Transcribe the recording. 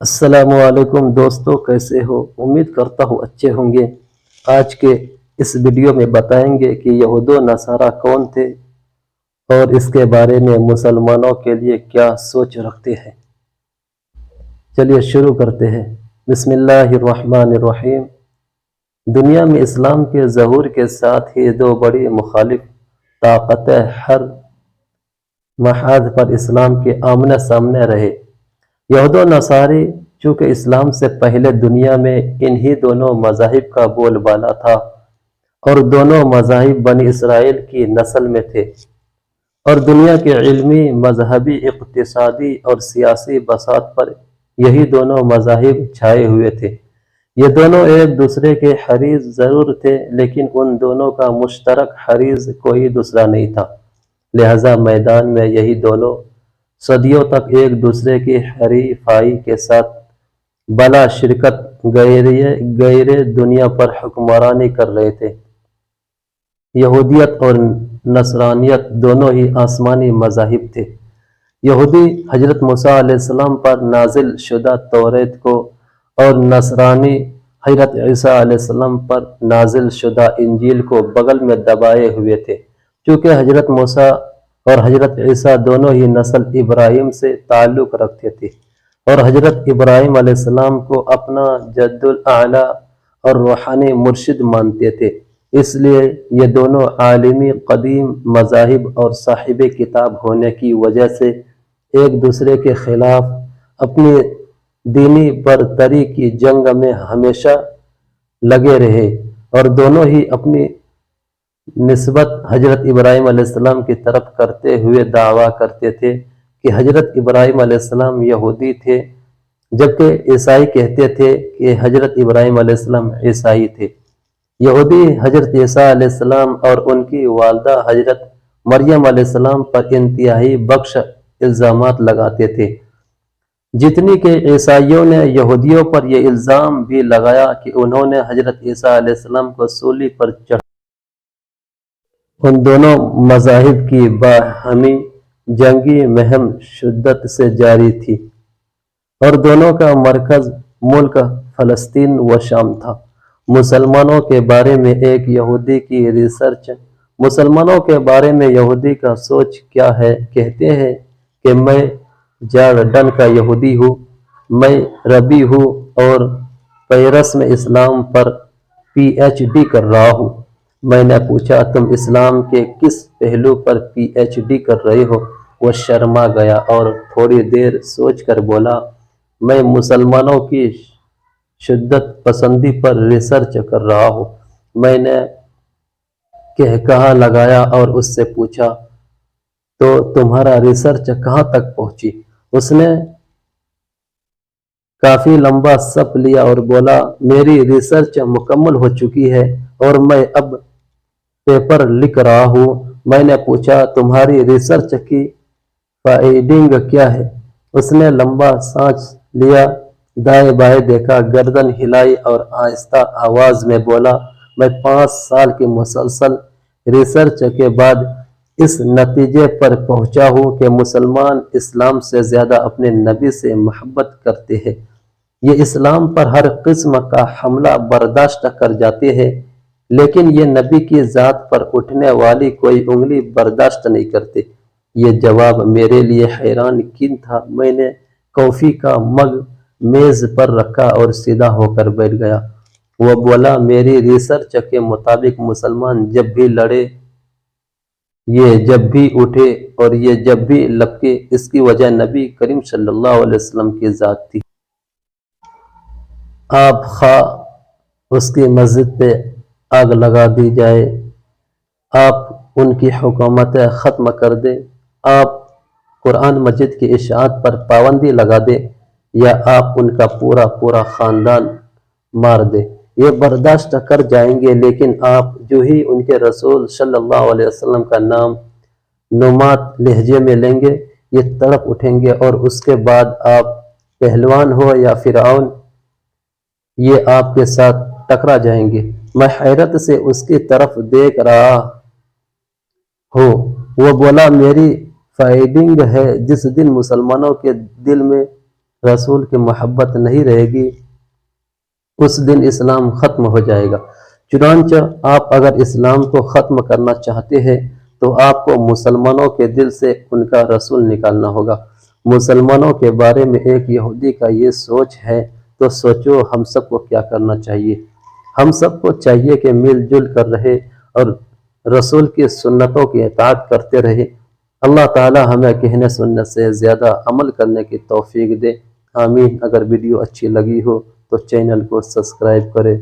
السلام علیکم دوستو، کیسے ہو؟ امید کرتا ہوں اچھے ہوں گے۔ آج کے اس ویڈیو میں بتائیں گے کہ یہود و نصارہ کون تھے اور اس کے بارے میں مسلمانوں کے لیے کیا سوچ رکھتے ہیں۔ چلیے شروع کرتے ہیں۔ بسم اللہ الرحمن الرحیم۔ دنیا میں اسلام کے ظہور کے ساتھ ہی دو بڑی مخالف طاقتیں ہر محاذ پر اسلام کے آمنے سامنے رہے۔ یہود و نصاری، چونکہ اسلام سے پہلے دنیا میں انہی دونوں مذاہب کا بول بالا تھا اور دونوں مذاہب بنی اسرائیل کی نسل میں تھے، اور دنیا کے علمی، مذہبی، اقتصادی اور سیاسی بساط پر یہی دونوں مذاہب چھائے ہوئے تھے۔ یہ دونوں ایک دوسرے کے حریص ضرور تھے، لیکن ان دونوں کا مشترک حریص کوئی دوسرا نہیں تھا، لہذا میدان میں یہی دونوں صدیوں تک ایک دوسرے کی حریفائی کے ساتھ بلا شرکت غیر دنیا پر حکمرانی کر رہے تھے۔ یہودیت اور نصرانیت دونوں ہی آسمانی مذاہب تھے۔ یہودی حضرت موسیٰ علیہ السلام پر نازل شدہ توریت کو اور نصرانی حضرت عیسیٰ علیہ السلام پر نازل شدہ انجیل کو بغل میں دبائے ہوئے تھے۔ چونکہ حضرت موسیٰ اور حضرت عیسیٰ دونوں ہی نسل ابراہیم سے تعلق رکھتے تھے اور حضرت ابراہیم علیہ السلام کو اپنا جد الاعلیٰ اور روحانی مرشد مانتے تھے، اس لیے یہ دونوں عالمی قدیم مذاہب اور صاحب کتاب ہونے کی وجہ سے ایک دوسرے کے خلاف اپنی دینی برتری کی جنگ میں ہمیشہ لگے رہے، اور دونوں ہی اپنی نسبت حضرت ابراہیم علیہ السلام کی طرف کرتے ہوئے دعویٰ کرتے تھے کہ حضرت ابراہیم علیہ السلام یہودی تھے، جبکہ عیسائی کہتے تھے کہ حضرت ابراہیم علیہ السلام عیسائی تھے۔ یہودی حضرت عیسیٰ علیہ السلام اور ان کی والدہ حضرت مریم علیہ السلام پر انتہائی بخش الزامات لگاتے تھے، جتنی کہ عیسائیوں نے یہودیوں پر یہ الزام بھی لگایا کہ انہوں نے حضرت عیسیٰ علیہ السلام کو سولی پر چڑھا۔ ان دونوں مذاہب کی باہمی جنگی مہم شدت سے جاری تھی، اور دونوں کا مرکز ملک فلسطین و شام تھا۔ مسلمانوں کے بارے میں ایک یہودی کی ریسرچ۔ مسلمانوں کے بارے میں یہودی کا سوچ کیا ہے؟ کہتے ہیں کہ میں جارڈن کا یہودی ہوں، میں ربی ہوں اور پیرس میں اسلام پر پی ایچ ڈی کر رہا ہوں۔ میں نے پوچھا، تم اسلام کے کس پہلو پر پی ایچ ڈی کر رہے ہو؟ وہ شرما گیا اور تھوڑی دیر سوچ کر بولا، میں مسلمانوں کی شدت پسندی پر ریسرچ کر رہا ہوں۔ میں نے کہا لگایا اور اس سے پوچھا، تو تمہارا ریسرچ کہاں تک پہنچی؟ اس نے کافی لمبا سپ لیا اور بولا، میری ریسرچ مکمل ہو چکی ہے اور میں اب پیپر لکھ رہا ہوں۔ میں نے پوچھا، تمہاری ریسرچ کی فائنڈنگ کیا ہے؟ اس نے لمبا سانس لیا، دائیں بائیں دیکھا، گردن ہلائی اور آہستہ آواز میں بولا، میں 5 سال کی مسلسل ریسرچ کے بعد اس نتیجے پر پہنچا ہوں کہ مسلمان اسلام سے زیادہ اپنے نبی سے محبت کرتے ہیں۔ یہ اسلام پر ہر قسم کا حملہ برداشت کر جاتے ہیں، لیکن یہ نبی کی ذات پر اٹھنے والی کوئی انگلی برداشت نہیں کرتے۔ یہ جواب میرے لیے حیران کن تھا۔ میں نے کافی کا مگ میز پر رکھا اور سیدھا ہو کر بیٹھ گیا۔ وہ بولا، میری ریسرچ کے مطابق مسلمان جب بھی لڑے، یہ جب بھی اٹھے اور یہ جب بھی لپکے، اس کی وجہ نبی کریم صلی اللہ علیہ وسلم کی ذات تھی۔ آپ خواہ اس کی مسجد پہ آگ لگا دی جائے، آپ ان کی حکومتیں ختم کر دیں، آپ قرآن مجید کی اشاعت پر پابندی لگا دیں، یا آپ ان کا پورا خاندان مار دیں، یہ برداشت کر جائیں گے۔ لیکن آپ جو ہی ان کے رسول صلی اللہ علیہ وسلم کا نام نمات لہجے میں لیں گے، یہ تڑپ اٹھیں گے، اور اس کے بعد آپ پہلوان ہو یا فرعون، یہ آپ کے ساتھ ٹکرا جائیں گے۔ میں حیرت سے اس کی طرف دیکھ رہا ہوں۔ وہ بولا، میری فائنڈنگ ہے، جس دن مسلمانوں کے دل میں رسول کی محبت نہیں رہے گی اس دن اسلام ختم ہو جائے گا۔ چنانچہ آپ اگر اسلام کو ختم کرنا چاہتے ہیں تو آپ کو مسلمانوں کے دل سے ان کا رسول نکالنا ہوگا۔ مسلمانوں کے بارے میں ایک یہودی کا یہ سوچ ہے تو سوچو ہم سب کو کیا کرنا چاہیے۔ ہم سب کو چاہیے کہ مل جل کر رہے اور رسول کی سنتوں کی اطاعت کرتے رہے۔ اللہ تعالی ہمیں کہنے سننے سے زیادہ عمل کرنے کی توفیق دے، آمین۔ اگر ویڈیو اچھی لگی ہو تو چینل کو سبسکرائب کرے۔